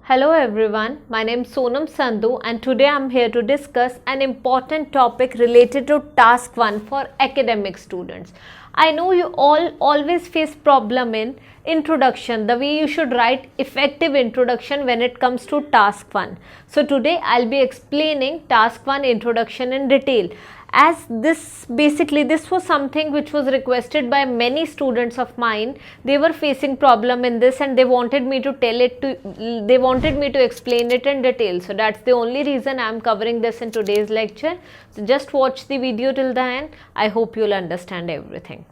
Hello everyone, my name is Sonam Sandhu and today I am here to discuss an important topic related to task 1 for academic students. I know you all always face problem in introduction, the way you should write effective introduction when it comes to task 1. So today I will be explaining task 1 introduction in detail. As this was something which was requested by many students of mine. They were facing problem in this and they wanted me to explain it in detail. So that's the only reason I am covering this in today's lecture. So just watch the video till the end. I hope you'll understand everything.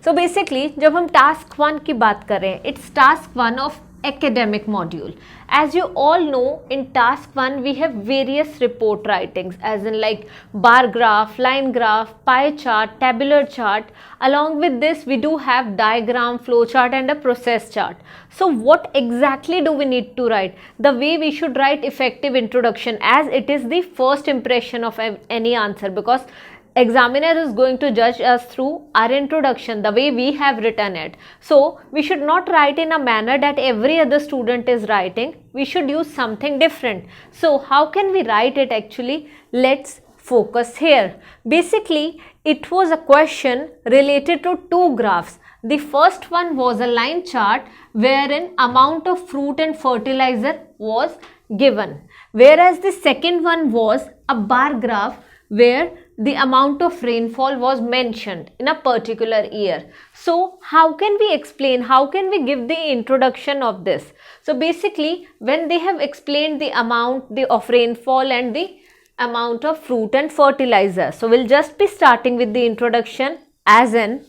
So basically जब हम task 1 की बात करें, it's task 1 of academic module. As you all know, in task 1 we have various report writings, as in like bar graph, line graph, pie chart, tabular chart. Along with this we do have diagram, flow chart and a process chart. So what exactly do we need to write? The way we should write effective introduction, as it is the first impression of any answer, because examiner is going to judge us through our introduction, the way we have written it. So we should not write in a manner that every other student is writing. We should use something different. So how can we write it actually? Let's focus here. Basically, it was a question related to two graphs. The first one was a line chart wherein amount of fruit and fertilizer was given, whereas the second one was a bar graph where the amount of rainfall was mentioned in a particular year. So how can we explain, how can we give the introduction of this? So basically, when they have explained the amount of rainfall and the amount of fruit and fertilizer, so we'll just be starting with the introduction, as in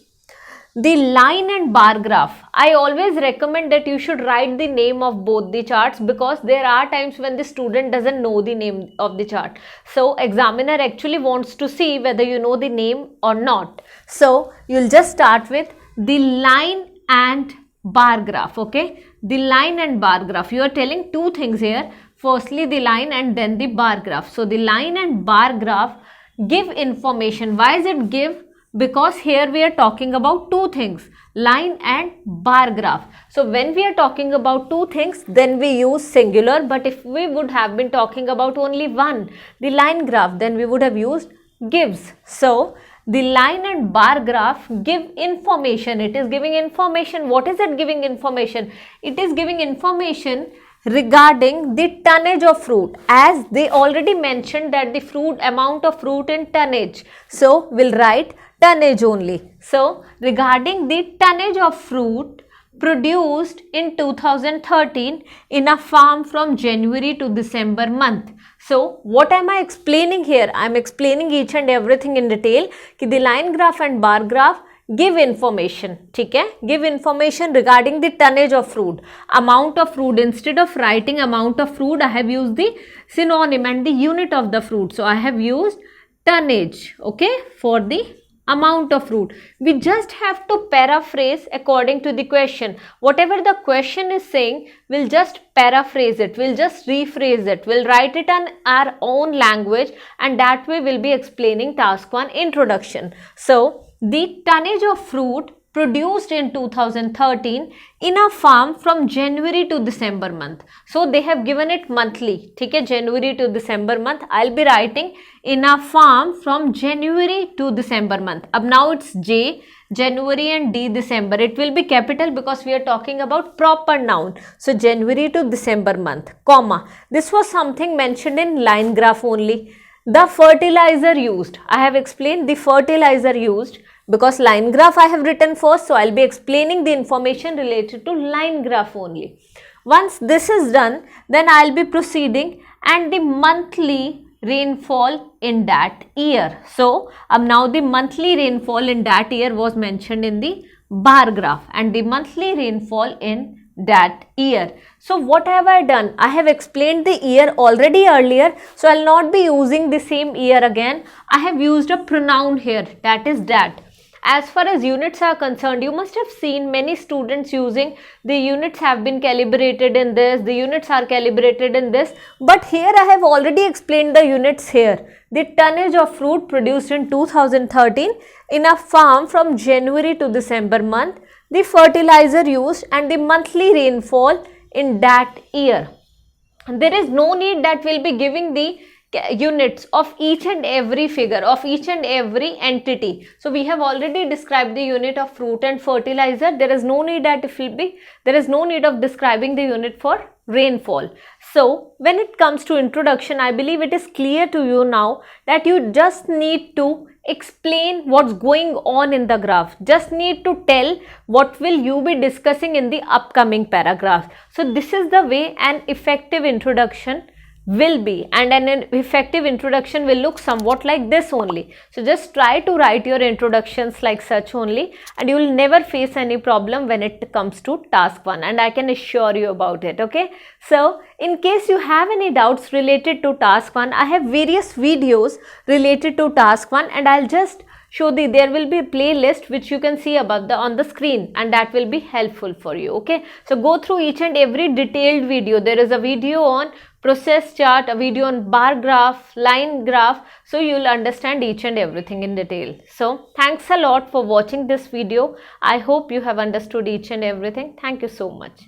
the line and bar graph. I always recommend that you should write the name of both the charts, because there are times when the student doesn't know the name of the chart. So examiner actually wants to see whether you know the name or not. So you'll just start with the line and bar graph. Okay, the line and bar graph. You are telling two things here. Firstly the line and then the bar graph. So the line and bar graph give information. Why is it give? Because here we are talking about two things, line and bar graph. So when we are talking about two things, then we use singular. But if we would have been talking about only one, the line graph, then we would have used gives. So the line and bar graph give information. It is giving information. What is it giving information? It is giving information regarding the tonnage of fruit, as they already mentioned that the fruit amount of fruit in tonnage. So we'll write tonnage only. So regarding the tonnage of fruit produced in 2013 in a farm from January to December month. So what am I explaining here? I am explaining each and everything in detail. कि the line graph and bar graph give information, ठीक है? Give information regarding the tonnage of fruit, amount of fruit. Instead of writing amount of fruit, I have used the synonym and the unit of the fruit. So I have used tonnage, okay, for the amount of fruit. We just have to paraphrase according to the question. Whatever the question is saying, we'll just paraphrase it, we'll just rephrase it, we'll write it in our own language, and that way we'll be explaining task 1 introduction. So the tonnage of fruit produced in 2013 in a farm from January to December month. So they have given it monthly, ठीक है, January to December month. I'll be writing in a farm from January to December month. Ab now it's J, January, and D, December. It will be capital because we are talking about proper noun. So January to December month, comma. This was something mentioned in line graph only. The fertilizer used, I have explained the fertilizer used, because line graph I have written first, so I'll be explaining the information related to line graph only. Once this is done, then I'll be proceeding and the monthly rainfall in that year. So now the monthly rainfall in that year was mentioned in the bar graph, and the monthly rainfall in that year. So what have I done? I have explained the year already earlier, so I'll not be using the same year again. I have used a pronoun here, that is that. As far as units are concerned, you must have seen many students using the units have been calibrated in this, the units are calibrated in this, but here I have already explained the units here. The tonnage of fruit produced in 2013 in a farm from January to December month, the fertilizer used, and the monthly rainfall in that year. There is no need that we'll be giving the units of each and every figure, of each and every entity. So we have already described the unit of fruit and fertilizer. There is no need that it will be, there is no need of describing the unit for rainfall. So when it comes to introduction, I believe it is clear to you now that you just need to explain what's going on in the graph, just need to tell what will you be discussing in the upcoming paragraph. So this is the way an effective introduction will be, and an effective introduction will look somewhat like this only. So just try to write your introductions like such only, and you will never face any problem when it comes to task 1, and I can assure you about it. Okay, so in case you have any doubts related to task 1, I have various videos related to task 1, and I'll just show there will be a playlist which you can see above on the screen, and that will be helpful for you. Okay, so go through each and every detailed video. There is a video on process chart, a video on bar graph, line graph, so you will understand each and everything in detail. So thanks a lot for watching this video. I hope you have understood each and everything. Thank you so much.